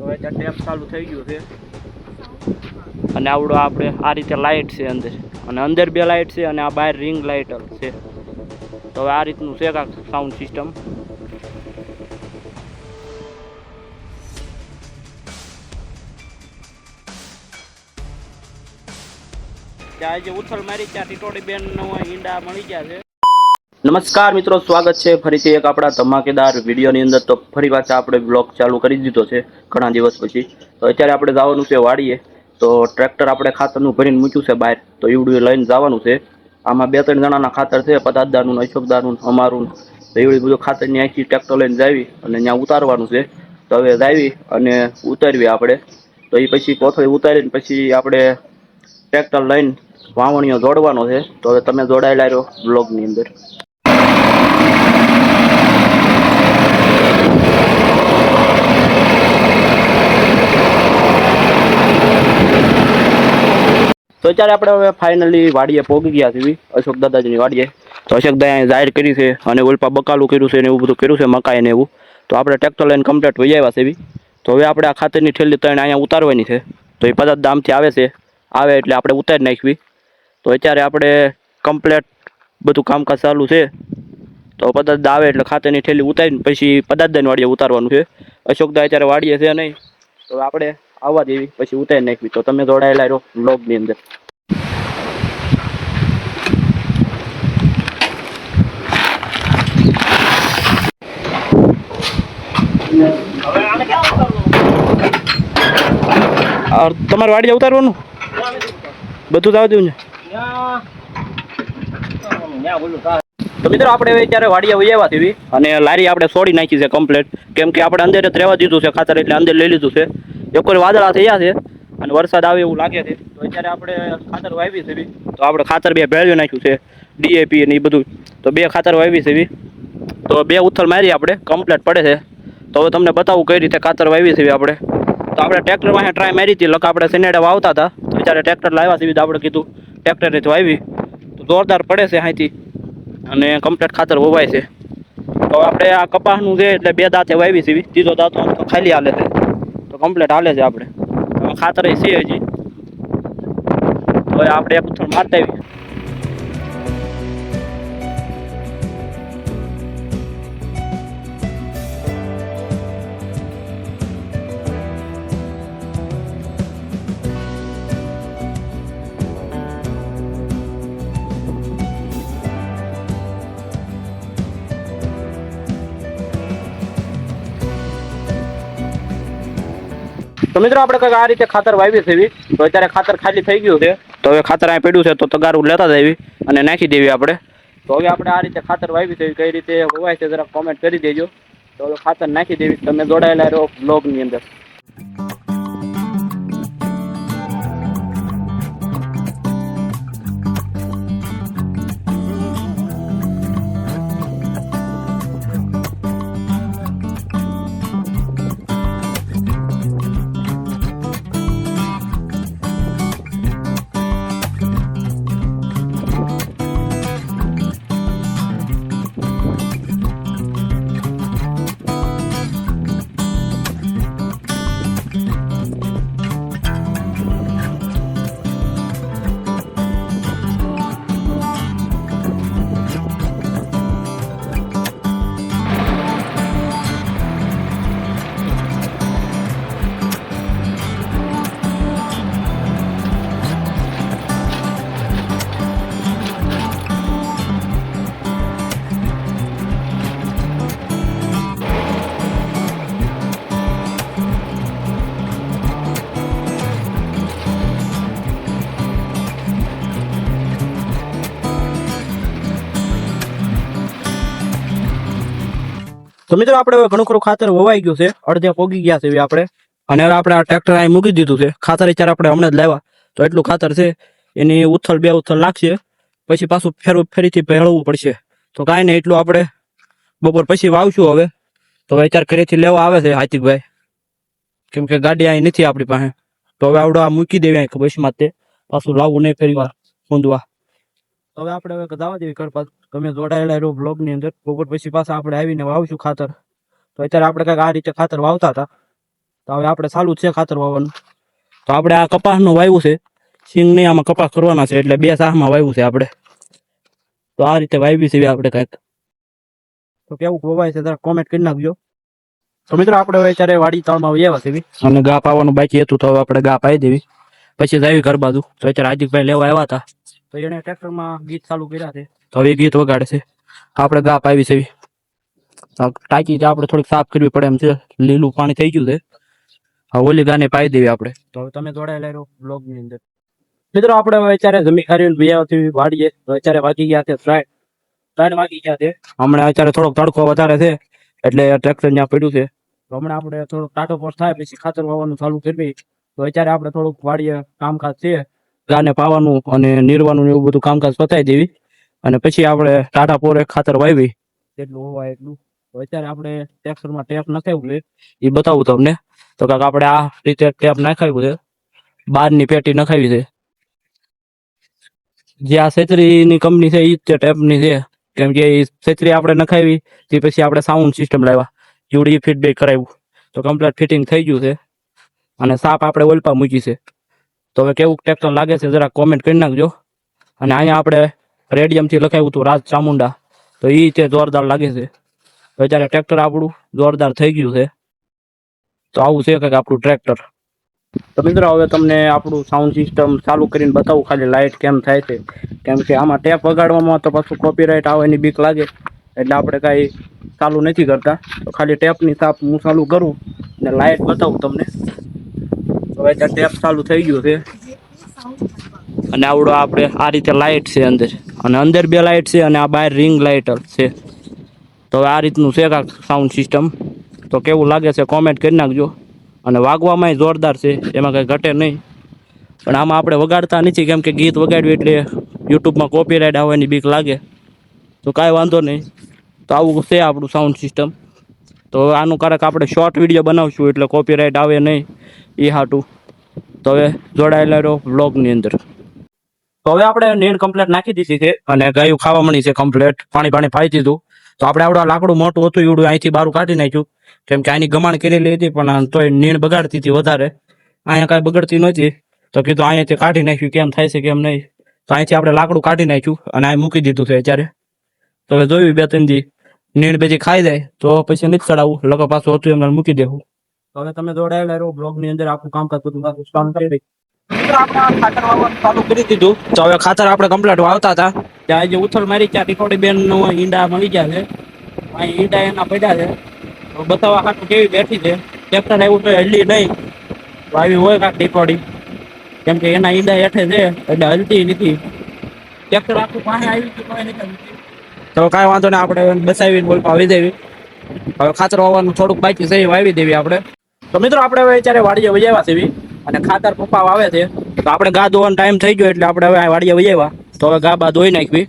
હવે ત્યાં ટેપ ચાલુ થઈ ગયું છે અને આવડો આપણે આ રીતે લાઇટ છે અંદર, અને અંદર બે લાઇટ છે અને આ બહાર રિંગ લાઇટ છે. તો હવે આ રીતનું છે કાંક સાઉન્ડ સિસ્ટમ. ત્યાં જે ઉથલ મારી ત્યાં ટીટોડી બેન ઈંડા મળી ગયા છે. નમસ્કાર મિત્રો, સ્વાગત છે ફરીથી એક આપણા ધમાકેદાર વિડીયોની અંદર. તો ફરી પાછા આપણે બ્લોગ ચાલુ કરી દીધો છે ઘણા દિવસ પછી. તો અત્યારે આપણે જવાનું છે વાડીએ. તો ટ્રેક્ટર આપણે ખાતરનું ભરીને મૂક્યું છે બહાર, તો ઈવડું લઈને જવાનું છે. આમાં 2-3 જણાના ખાતર છે, પદાર્થદારનું, અશોકદારનું, અમારું. તો એવડી બધું ખાતરની આખી ટ્રેક્ટર લઈને જાવી અને ત્યાં ઉતારવાનું છે. તો હવે જાવી અને ઉતારવી આપણે. તો એ પછી કોથળી ઉતારીને પછી આપણે ટ્રેક્ટર લઈને વાવણીઓ જોડવાનો છે. તો હવે તમે જોડાયેલા રહ્યો બ્લોગની અંદર. તો અત્યારે આપણે હવે ફાઇનલી વાડીએ પહોંચી ગયા છીએ, અશોક દાદાજીની વાડીએ. તો અશોક દાદાએ જાહેર કરી છે અને ઓલપા બકાલું કર્યું છે ને એવું બધું કર્યું છે, મકાઈ ને એવું. તો આપણે ટ્રેક્ટર લઈને કમ્પ્લીટ વહી આવ્યા છે. તો હવે આપણે આ ખાતરની ઠેલી ત્રણ અહીંયા ઉતારવાની છે. તો એ પદાર્થ દામથી આવે છે, આવે એટલે આપણે ઉતારી નાખવી. તો અત્યારે આપણે કમ્પ્લીટ બધું કામકાજ ચાલુ છે. તો પદાર્થ આવે એટલે ખાતરની ઠેલી ઉતારીને પછી પદાર્થદાની વાડીએ ઉતારવાનું છે. અશોકદા અત્યારે વાડીએ છે નહીં, તો આપણે આવવા દેવી પછી ઉતારી નાખવી. તો તમે જોડાયેલા રહો બ્લોગની અંદર. તમારે વાડીએ ઉતારવાનું બધું જ આવતું છે. તો મિત્રો આપણે હવે ત્યારે વાડીએ વૈયાવા થવી અને લારી આપણે છોડી નાખી છે કમ્પ્લીટ, કેમ કે આપણે અંદર જ રહેવા દીધું છે ખાતર, એટલે અંદર લઈ લીધું છે. એક વાર વાદળા થયા છે અને વરસાદ આવે એવું લાગે છે. તો અત્યારે આપણે ખાતર વાવી છે. તો આપણે ખાતર 2 ભેળવી નાખ્યું છે, DAP અને એ બધું. તો 2 ખાતર વાવી છે. તો 2 ઉથલ મારી આપણે કમ્પ્લીટ પડે છે. તો હવે તમને બતાવું કઈ રીતે ખાતર વાવી છે આપણે. તો આપણે ટ્રેક્ટરમાં ટ્રાય મારી હતી, લક આપણે શેનેડા વાવતા હતા. તો અત્યારે ટ્રેક્ટર લાવ્યા છે, આપણે કીધું ટ્રેક્ટરને તો વાવી. તો જોરદાર પડે છે અહીંથી અને કમ્પ્લીટ ખાતર વવાય છે. તો આપણે આ કપાસનું છે એટલે 2 દાંતે વાવી છે, ત્રીજો દાંતો તો ખાલી હાલે છે. તો કમ્પ્લીટ હાલે છે આપણે. ખાતર છે હજી. તો આપણે એક ઉથલ મારતા આવી. તો મિત્રો આપણે કંઈક આ રીતે ખાતર વાવી છે. તો અત્યારે ખાતર ખાલી થઈ ગયું છે. તો હવે ખાતર અહીં પડ્યું છે, તો તગારું લેતા જઈએ અને નાખી દેવી આપણે. તો હવે આપણે આ રીતે ખાતર વાવી છે, કઈ રીતે વવાય છે જરા કોમેન્ટ કરી દેજો. તો હવે ખાતર નાખી દેવી. તમે જોડાયેલા રહો બ્લોગની અંદર. તો મિત્રો આપણે ઘણું ખરું ખાતર વવાઈ ગયું છે, અડધે પોગી ગયા છે આપણે. અને હવે આપણે આ ટ્રેક્ટર અહીં મૂકી દીધું છે. ખાતર અત્યારે આપણે હમણાં જ લાવ્યા, તો એટલું ખાતર છે. એની ઉથલ 2 ઉથલ લાગશે, પછી પાછું ફરીથી ભેળવવું પડશે. તો કાંઈ નહીં, એટલું આપણે બપોર પછી વાવશું હવે. તો અત્યારે ઘરેથી લેવા આવે છે હાર્દિકભાઈ, કેમ કે ગાડી અહીં નથી આપણી પાસે. તો હવે આવડો આ મૂકી દેવી અહીં બસમાં, તે પાછું લાવવું નહીં ફરી વાર ઊંધવા. હવે આપણે હવે જવા દેવી ઘર પાછું. તમે જોડાયેલા રહો બ્લોગની અંદર. બપોર પછી પાછા આપણે આવીને વાવશું ખાતર. તો અત્યારે આપણે કંઈક આ રીતે ખાતર વાવતા હતા. તો હવે આપણે ચાલુ જ છે ખાતર વાવવાનું. તો આપણે આ કપાસનું વાવ્યું છે, સિંગ નહીં, આમાં કપાસ કરવાના છે, એટલે 2 સાહમાં વાવ્યું છે આપણે. તો આ રીતે વાવી છે આપણે કાંઈક. તો કેવું વવાય છે જરા કોમેન્ટ કરી નાખજો. તો મિત્રો આપણે હવે અત્યારે વાડી તળમાં આવ્યા છે અને ગા પાવાનું બાકી હતું, તો હવે આપણે ગા પાઈ દેવી, પછી જાવી ઘર બાજુ. તો અત્યારે હાર્દિકભાઈ લેવા આવ્યા હતા, તો એને ટ્રેક્ટરમાં ગીત ચાલુ કર્યા છે, તો હવે ગીત વગાડે છે. આપણે ગા પાવી છે. ટાંકી આપણે થોડીક સાફ કરવી પડે એમ છે, લીલું પાણી થઈ ગયું છે. હવે ઓલી ગાને પાઈ દેવી આપણે. તો હવે તમે જોડાયેલા રહો બ્લોગની અંદર. મિત્રો આપણે હવે અત્યારે જમી ખારીને બિયાથી વાડીએ. તો અત્યારે વાગી ગયા છે 3 વાગી ગયા છે. હમણાં અત્યારે થોડોક તડકો વધારે છે, એટલે ટ્રેક્ટર ત્યાં પડ્યું છે. તો હમણાં આપણે થોડોક ટાટો પોસ્ટ થાય પછી ખાતર વાવવાનું ચાલુ કરવી. તો અત્યારે આપણે થોડુંક વાડીએ કામકાજ છે, ગાને પાવાનું અને નીરવાનું એવું બધું કામકાજ પતાવી દેવી, અને પછી આપણે ટાટા પોરે ખાતર વાવી જેટલું હોવાય એટલું. તો અત્યારે આપણે ટ્રેક્ટરમાં ટેપ નખાવ્યું છે, એ બતાવું તમને. તો કાંઈક આપણે આ રીતે ટેપ નાખાવ્યું છે, 12ની પેટી નખાવી છે. જે આ છેતરીની કંપની છે એ જ તે ટેપની છે, કેમ કે એ છેતરી આપણે નખાવી તે પછી આપણે સાઉન્ડ સિસ્ટમ લાવ્યા, યુડી ફીડબેક કરાવ્યું, તો કમ્પ્લીટ ફિટિંગ થઈ ગયું છે. અને સાપ આપણે ઓલપા મૂકી છે. તો હવે કેવું ટ્રેક્ટર લાગે છે જરા કોમેન્ટ કરી નાખજો. અને અહીંયા આપણે રેડિયમથી લખાવ્યું હતું રાજ ચામુંડા, તો એ તે જોરદાર લાગે છે. તો અત્યારે ટ્રેક્ટર આપણું જોરદાર થઈ ગયું છે. તો આવું છે કંઈક આપણું ટ્રેક્ટર. તો મિત્રો હવે તમને આપણું સાઉન્ડ સિસ્ટમ ચાલુ કરીને બતાવું, ખાલી લાઇટ કેમ થાય છે. કેમ કે આમાં ટેપ વગાડવામાં તો પાછું કોપીરાઇટ આવે એની બીક લાગે, એટલે આપણે કાંઈ ચાલુ નથી કરતા. તો ખાલી ટેપની સાપ હું ચાલુ કરું અને લાઇટ બતાવું તમને. હવે ત્યાં ટેપ ચાલુ થઈ ગયું છે, અને આવડો આપણે આ રીતે લાઇટ છે અંદર, અને અંદર 2 લાઇટ છે, અને આ બહાર રિંગ લાઇટ છે. તો હવે આ રીતનું છે કાંક સાઉન્ડ સિસ્ટમ. તો કેવું લાગે છે કોમેન્ટ કરી નાખજો. અને વાગવામાં જોરદાર છે, એમાં કંઈ ઘટે નહીં. પણ આમાં આપણે વગાડતા નથી, કેમ કે ગીત વગાડ્યું એટલે યુટ્યુબમાં કોપીરાઇટ આવવાની બીક લાગે. તો કાંઈ વાંધો નહીં. તો આવું છે આપણું સાઉન્ડ સિસ્ટમ. તો આનું કારક આપણે શોર્ટ વિડીયો બનાવશું, એટલે કોપીરાઇટ આવે નહીં એ હાટું. તો હવે જોડાયેલા રહો વ્લોગની અંદર. તો હવે આપણે નીણ કમ્પ્લીટ નાખી દીધી છે, અને ગાયું ખાવા મળી છે કમ્પ્લીટ. પાણી પાઈ દીધું. તો આપણે આવડું લાકડું મોટું હતું એવડું અહીંથી બહાર કાઢી નાખ્યું, કેમ કે આની ગમાણ કરેલી હતી, પણ તોય નીણ બગાડતી હતી વધારે. અહીંયા કાંઈ બગડતી નહોતી, તો કીધું અહીંયાથી કાઢી નાખ્યું, કેમ થાય છે કેમ નહીં. તો અહીંથી આપણે લાકડું કાઢી નાખ્યું અને અહીં મૂકી દીધું છે અત્યારે. તો હવે જોયું 2-3 દી નીણ બેજી ખાઈ જાય તો પછી નથી ચડાવવું, લગો પાછું હતું એમને મૂકી દેવું. તો હવે તમે જોડાયેલા રહો બ્લોગની અંદર, આખું કામકાજ બધું કામ કરી રહી. આપણે ખાતર વાવવાનું ચાલુ કરી દીધું. તો હવે ખાતર આપણે કમ્પ્લીટ વાવતા હતા ત્યાં જે ઉથલ મારી ત્યાં ટીકોડી બેન નો ઈંડા મળી ગયા છે. અહીં ઈંડા એના પડ્યા છે, તો બતાવવા ખાતર કેવી બેઠી છે. ટ્રેક્ટર આવ્યું તો હલ્લી નહીં, તો આવી હોય કાંક ટીકોડી, કેમ કે એના ઈંડા હેઠે છે એટલે હલતી નથી. ટ્રેક્ટર આખું પાસે આવી ગયું તો કાંઈ વાંધો નહીં, આપણે બસાવીને બોલ આવી દેવી. હવે ખાતર વાવવાનું થોડુંક બાકી છે, વાવી દેવી આપણે. તો મિત્રો આપણે હવે અત્યારે વાડીએ વજાવ્યા છે, અને ખાતર પપ્પા વાવે છે. તો આપણે ગા ધોવાનો ટાઈમ થઈ ગયો એટલે આપણે હવે વાડીએ વજાવ્યા. તો હવે ગા બા ધોઈ નાખવી.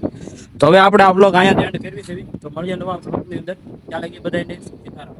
તો હવે આપણે આ બ્લોગ અહીંયા એન્ડ કરવી છે. તો મળીએ નવા બ્લોગની અંદર. ત્યાં લગી બધાને સીતારામ.